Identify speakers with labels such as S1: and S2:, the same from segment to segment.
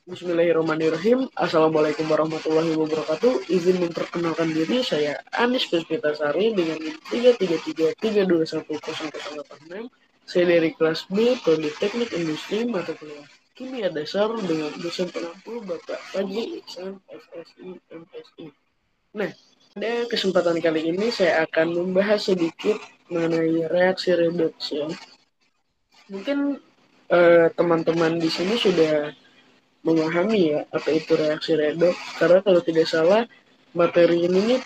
S1: Bismillahirrahmanirrahim. Assalamualaikum warahmatullahi wabarakatuh. Izin memperkenalkan diri, saya Anis Puspitasari dengan NIM 33332100086. Saya dari kelas B, Prodi Teknik Industri, mata kuliah Kimia Dasar dengan dosen pengampu Bapak Fajri Iksan, FSI, MSI. Nah, pada kesempatan kali ini saya akan membahas sedikit mengenai reaksi redoks ya. Mungkin teman-teman di sini sudah memahami ya apa itu reaksi redoks, karena kalau tidak salah materi ini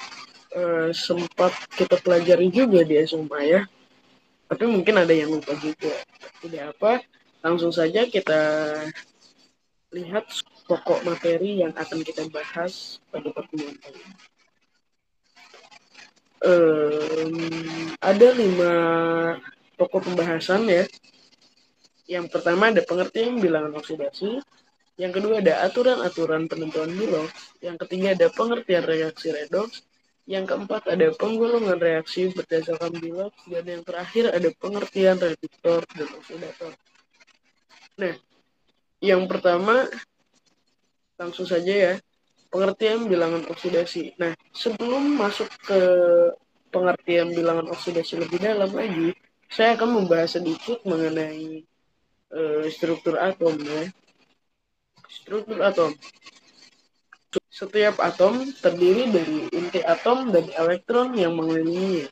S1: sempat kita pelajari juga di SMA ya, tapi mungkin ada yang lupa juga. Tidak apa, langsung saja kita lihat pokok materi yang akan kita bahas pada pertemuan kali ini. Ada 5 pokok pembahasan ya. Yang pertama ada pengertian bilangan oksidasi. Yang kedua ada aturan-aturan penentuan biloks. Yang ketiga ada pengertian reaksi redoks. Yang keempat ada penggolongan reaksi berdasarkan biloks. Dan yang terakhir ada pengertian reduktor dan oksidator. Nah, yang pertama langsung saja ya, pengertian bilangan oksidasi. Nah, sebelum masuk ke pengertian bilangan oksidasi lebih dalam lagi, saya akan membahas sedikit mengenai struktur atom ya. Struktur atom. Setiap atom terdiri dari inti atom dan elektron yang mengelilinginya.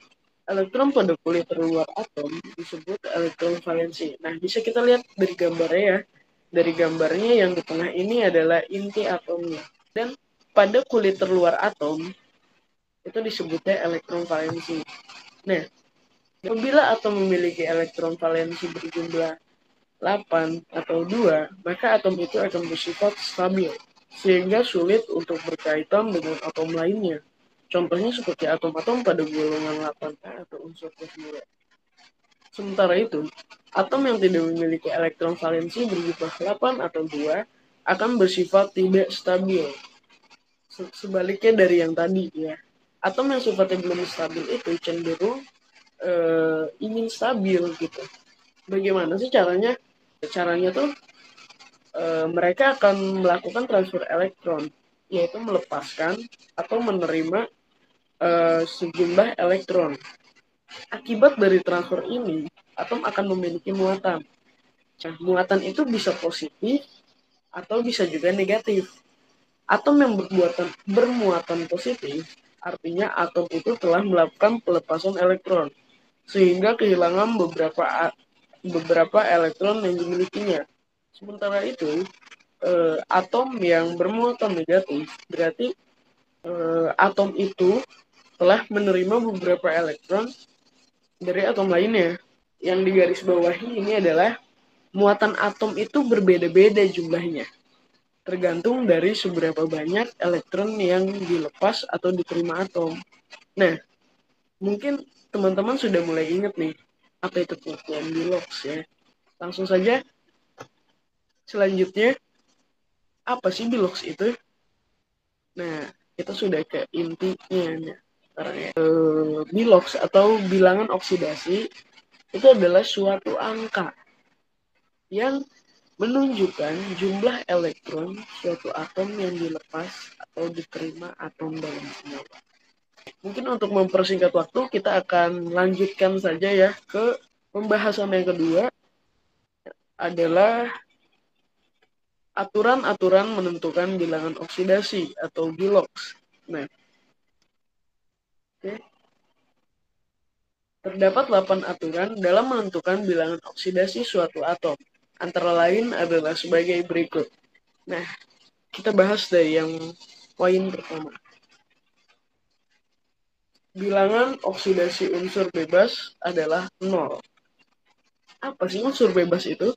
S1: Elektron pada kulit terluar atom disebut elektron valensi. Nah, bisa kita lihat dari gambarnya ya. Dari gambarnya yang di tengah ini adalah inti atomnya. Dan pada kulit terluar atom itu disebutnya elektron valensi. Nah, apabila atom memiliki elektron valensi berjumlah 8 atau 2, maka atom itu akan bersifat stabil, sehingga sulit untuk berkaitan dengan atom lainnya. Contohnya seperti atom-atom pada golongan 8A atau unsur fosfura. Sementara itu, atom yang tidak memiliki elektron valensi berjumlah 8 atau 2 akan bersifat tidak stabil. Sebaliknya dari yang tadi ya. Atom yang sifatnya belum stabil itu cenderung ingin stabil gitu. Bagaimana sih caranya? Caranya tuh mereka akan melakukan transfer elektron, yaitu melepaskan atau menerima sejumlah elektron. Akibat dari transfer ini, atom akan memiliki muatan. Nah, muatan itu bisa positif atau bisa juga negatif. Atom yang bermuatan positif, artinya atom itu telah melakukan pelepasan elektron, sehingga kehilangan beberapa elektron yang dimilikinya. Sementara itu, atom yang bermuatan negatif berarti atom itu telah menerima beberapa elektron dari atom lainnya. Yang digarisbawahi ini adalah muatan atom itu berbeda-beda jumlahnya, tergantung dari seberapa banyak elektron yang dilepas atau diterima atom. Nah, mungkin teman-teman sudah mulai ingat nih, apa itu pengertian biloks ya. Langsung saja, selanjutnya, apa sih biloks itu? Nah, kita sudah ke intinya nih. Biloks atau bilangan oksidasi itu adalah suatu angka yang menunjukkan jumlah elektron suatu atom yang dilepas atau diterima atom dalam senyawa. Mungkin untuk mempersingkat waktu, kita akan lanjutkan saja ya ke pembahasan yang kedua, adalah aturan-aturan menentukan bilangan oksidasi atau biloks. Nah, okay. Terdapat 8 aturan dalam menentukan bilangan oksidasi suatu atom. Antara lain adalah sebagai berikut. Nah, kita bahas dari yang poin pertama. Bilangan oksidasi unsur bebas adalah 0. Apa sih unsur bebas itu?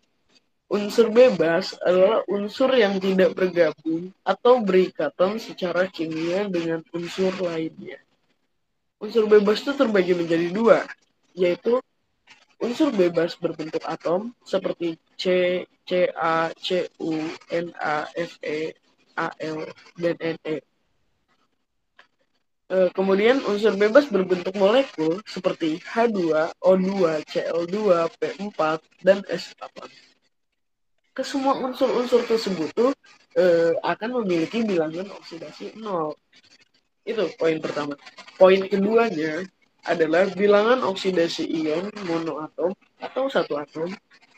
S1: Unsur bebas adalah unsur yang tidak bergabung atau berikatan secara kimia dengan unsur lainnya. Unsur bebas itu terbagi menjadi 2, yaitu unsur bebas berbentuk atom seperti C, Ca, Cu, Na, Fe, Al, dan Ne. Kemudian unsur bebas berbentuk molekul seperti H2, O2, Cl2, P4, dan S8. Kesemua unsur-unsur tersebut tuh akan memiliki bilangan oksidasi 0. Itu poin pertama. Poin keduanya adalah bilangan oksidasi ion monoatom atau satu atom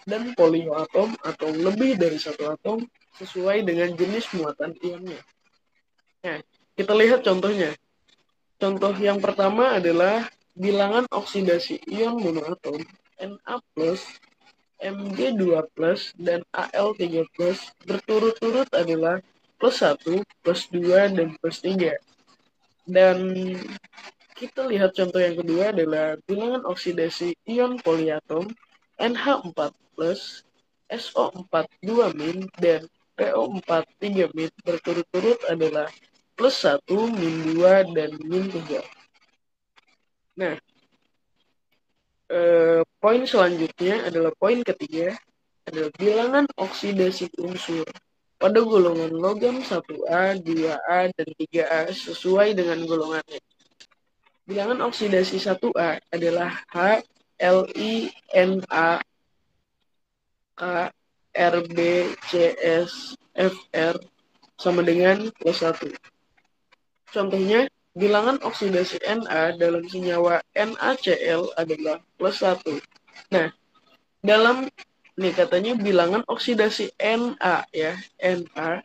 S1: dan polioatom atau lebih dari satu atom sesuai dengan jenis muatan ionnya. Nah, kita lihat contohnya. Contoh yang pertama adalah bilangan oksidasi ion monoatom Na+, Mg2+, dan Al3+, berturut-turut adalah +1, +2, dan +3. Dan kita lihat contoh yang kedua adalah bilangan oksidasi ion poliatom NH4+, SO4 2-, dan PO4 3-, berturut-turut adalah +1, -2, dan -3. Nah, poin selanjutnya adalah poin ketiga, adalah bilangan oksidasi unsur pada golongan logam 1A, 2A, dan 3A sesuai dengan golongannya. Bilangan oksidasi 1A adalah H, Li, Na, K, Rb, Cs, Fr sama dengan +1. Contohnya, bilangan oksidasi Na dalam senyawa NaCl adalah +1. Nah, dalam nih katanya bilangan oksidasi Na ya, Na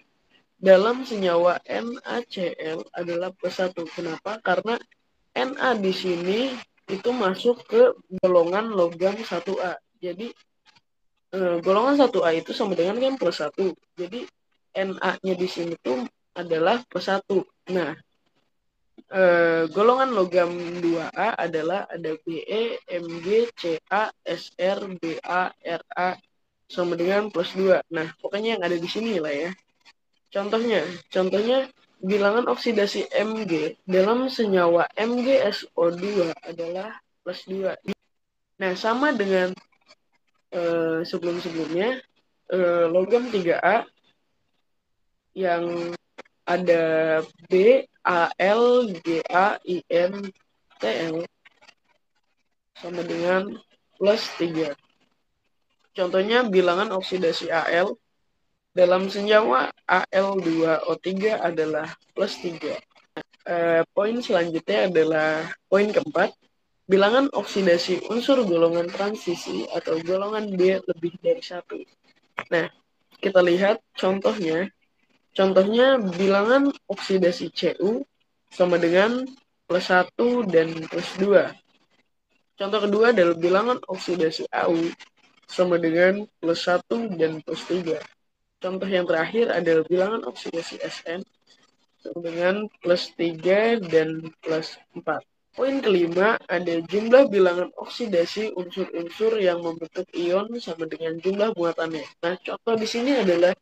S1: dalam senyawa NaCl adalah +1. Kenapa? Karena Na di sini itu masuk ke golongan logam 1A. Jadi golongan 1A itu sama dengan kan +1. Jadi Na-nya di sini tuh adalah +1. Nah, golongan logam 2A adalah ada Be, Mg, Ca, Sr, Ba, Ra sama dengan +2. Nah, pokoknya yang ada di sini lah ya. Contohnya bilangan oksidasi Mg dalam senyawa MgSO2 adalah +2. Nah, sama dengan sebelum-sebelumnya, logam 3A yang ada B, Al, Ga, In, Tl sama dengan +3. Contohnya bilangan oksidasi Al dalam senyawa Al2O3 adalah +3. Poin selanjutnya adalah poin keempat, bilangan oksidasi unsur golongan transisi atau golongan B lebih dari 1. Nah, kita lihat contohnya. Contohnya bilangan oksidasi Cu sama dengan +1 dan +2. Contoh kedua adalah bilangan oksidasi Au sama dengan +1 dan +3. Contoh yang terakhir adalah bilangan oksidasi Sn sama dengan +3 dan +4. Poin kelima ada jumlah bilangan oksidasi unsur-unsur yang membentuk ion sama dengan jumlah muatannya. Nah, contoh di sini adalah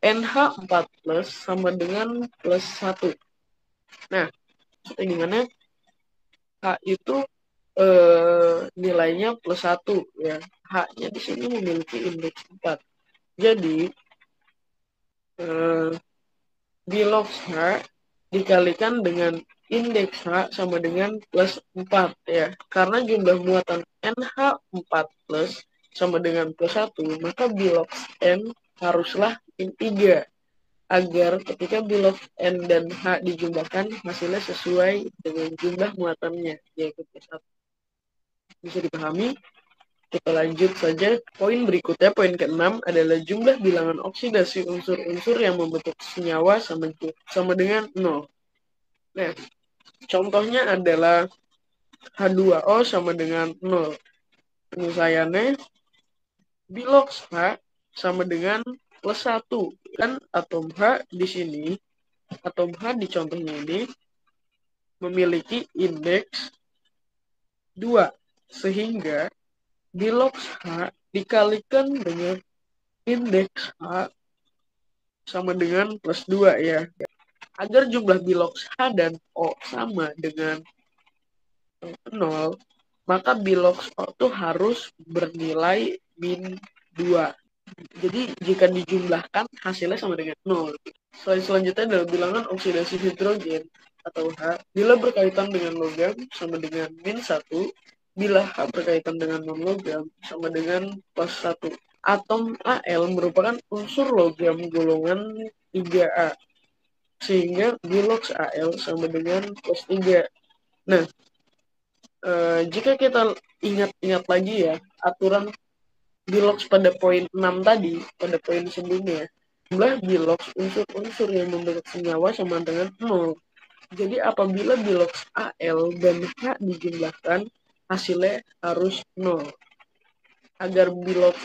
S1: NH4+ sama dengan +1. Nah, maksudnya gimana? H itu nilainya +1 ya. H-nya di sini memiliki indeks 4. Jadi bilox H dikalikan dengan indeks H sama dengan +4 ya. Karena jumlah muatan NH4+ sama dengan +1, maka bilox N haruslah min 3 agar ketika bilox N dan H dijumlahkan hasilnya sesuai dengan jumlah muatannya, yaitu +1. Bisa dipahami? Kita lanjut saja. Poin berikutnya, poin ke-6 adalah jumlah bilangan oksidasi unsur-unsur yang membentuk senyawa sama dengan 0. Nah, contohnya adalah H2O sama dengan 0. Penyelesaiannya, bilox H sama dengan +1. Kan atom H di sini, atom H di contohnya ini memiliki indeks 2. Sehingga bilox H dikalikan dengan indeks H sama dengan +2 ya. Agar jumlah bilox H dan O sama dengan 0, maka bilox O itu harus bernilai -2. Jadi jika dijumlahkan hasilnya sama dengan 0. Selanjutnya adalah bilangan oksidasi hidrogen atau H bila berkaitan dengan logam sama dengan -1, bila H berkaitan dengan non-logam sama dengan +1. atom Al merupakan unsur logam golongan 3A, sehingga Bilox Al sama dengan plus 3. Nah, jika kita ingat-ingat lagi ya, aturan Bilox pada poin 6 tadi, pada poin sebelumnya, jumlah Bilox unsur-unsur yang membentuk senyawa sama dengan 0. Jadi apabila Bilox Al dan H dijumlahkan, hasilnya harus 0. Agar Bilox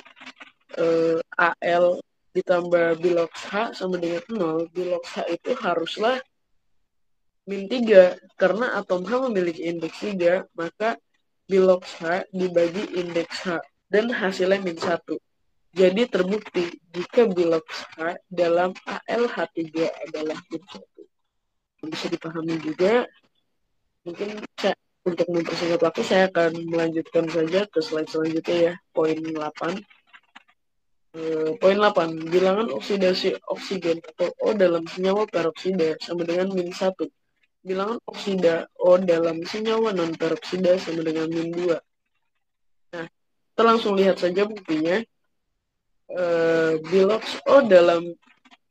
S1: Al ditambah Bilox H sama dengan 0, Bilox H itu haruslah min 3. Karena atom H memiliki indeks 3, maka Bilox H dibagi indeks H, dan hasilnya min 1. Jadi terbukti jika Bilox H dalam AlH3 adalah min 1. Bisa dipahami juga. Mungkin untuk mempersingkat waktu, saya akan melanjutkan saja ke slide selanjutnya ya, poin 8. Poin 8, bilangan oksidasi oksigen atau O dalam senyawa peroksida sama dengan min 1. Bilangan oksida O dalam senyawa non-peroksida sama dengan min 2. Nah, kita langsung lihat saja buktinya. Bilox O dalam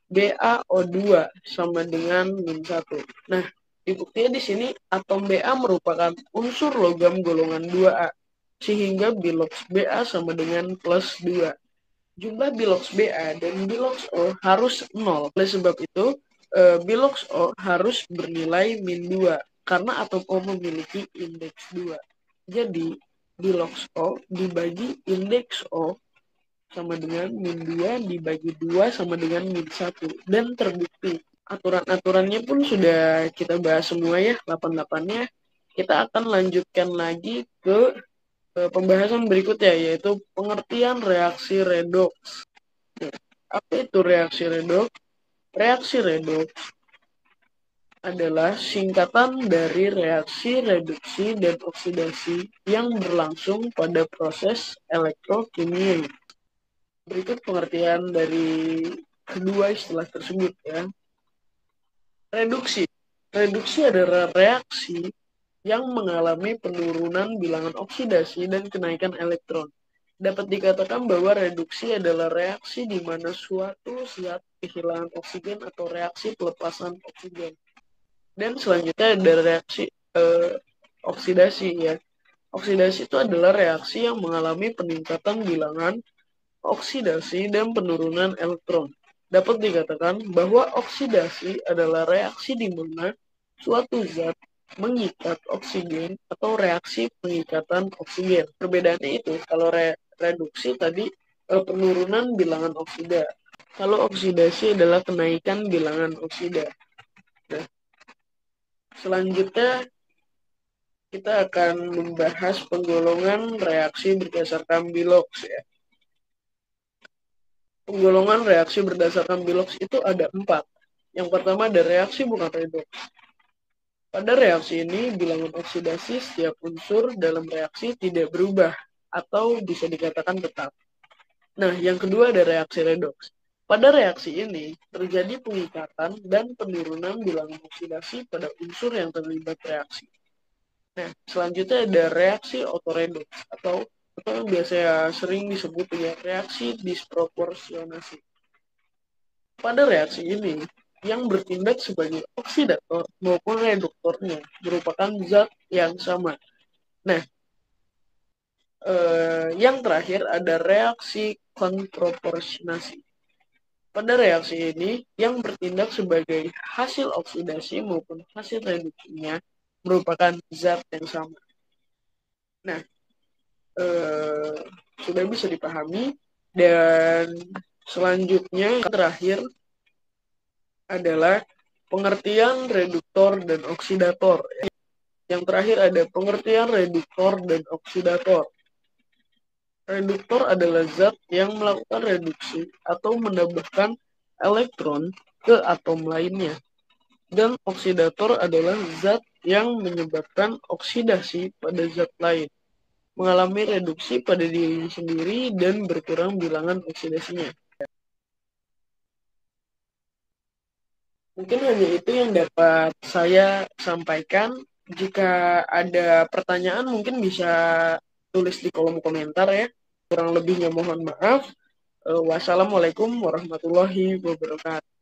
S1: BaO2 sama dengan min 1. Nah, buktinya di sini atom Ba merupakan unsur logam golongan 2A, sehingga Bilox Ba sama dengan plus 2. Jumlah Bilox Ba dan Bilox O harus 0. Oleh sebab itu, Bilox O harus bernilai min 2, karena atom O memiliki indeks 2. Jadi, Bilox O dibagi indeks O sama dengan min 2 dibagi 2 sama dengan min 1. Dan terbukti. Aturan-aturannya pun sudah kita bahas semua ya, 8-8-nya. Kita akan lanjutkan lagi ke pembahasan berikutnya, yaitu pengertian reaksi redoks. Apa itu reaksi redoks? Reaksi redoks adalah singkatan dari reaksi reduksi dan oksidasi yang berlangsung pada proses elektrokimia. Berikut pengertian dari kedua istilah tersebut ya. Reduksi. Reduksi adalah reaksi yang mengalami penurunan bilangan oksidasi dan kenaikan elektron. Dapat dikatakan bahwa reduksi adalah reaksi di mana suatu zat kehilangan oksigen atau reaksi pelepasan oksigen. Dan selanjutnya ada reaksi oksidasi ya. Oksidasi itu adalah reaksi yang mengalami peningkatan bilangan oksidasi dan penurunan elektron. Dapat dikatakan bahwa oksidasi adalah reaksi di mana suatu zat mengikat oksigen atau reaksi pengikatan oksigen. Perbedaannya itu, kalau reduksi tadi penurunan bilangan oksida. Kalau oksidasi adalah kenaikan bilangan oksida. Nah, selanjutnya kita akan membahas penggolongan reaksi berdasarkan Bilox ya. Penggolongan reaksi berdasarkan Bilox itu ada 4. Yang pertama ada reaksi bukan redoks. Pada reaksi ini, bilangan oksidasi setiap unsur dalam reaksi tidak berubah atau bisa dikatakan tetap. Nah, yang kedua ada reaksi redoks. Pada reaksi ini, terjadi pengikatan dan penurunan bilangan oksidasi pada unsur yang terlibat reaksi. Nah, selanjutnya ada reaksi autoredoks atau yang biasa sering disebut dengan reaksi disproporsionasi. Pada reaksi ini, yang bertindak sebagai oksidator maupun reduktornya merupakan zat yang sama. Nah, yang terakhir ada reaksi kontroporsionasi. Pada reaksi ini, yang bertindak sebagai hasil oksidasi maupun hasil reduksinya merupakan zat yang sama. Nah, sudah bisa dipahami. Dan selanjutnya yang terakhir adalah pengertian reduktor dan oksidator. Yang terakhir ada pengertian reduktor dan oksidator. Reduktor adalah zat yang melakukan reduksi atau menambahkan elektron ke atom lainnya. Dan oksidator adalah zat yang menyebabkan oksidasi pada zat lain, mengalami reduksi pada diri sendiri dan berkurang bilangan oksidasinya. Mungkin hanya itu yang dapat saya sampaikan. Jika ada pertanyaan mungkin bisa tulis di kolom komentar ya. Kurang lebihnya mohon maaf. Wassalamualaikum warahmatullahi wabarakatuh.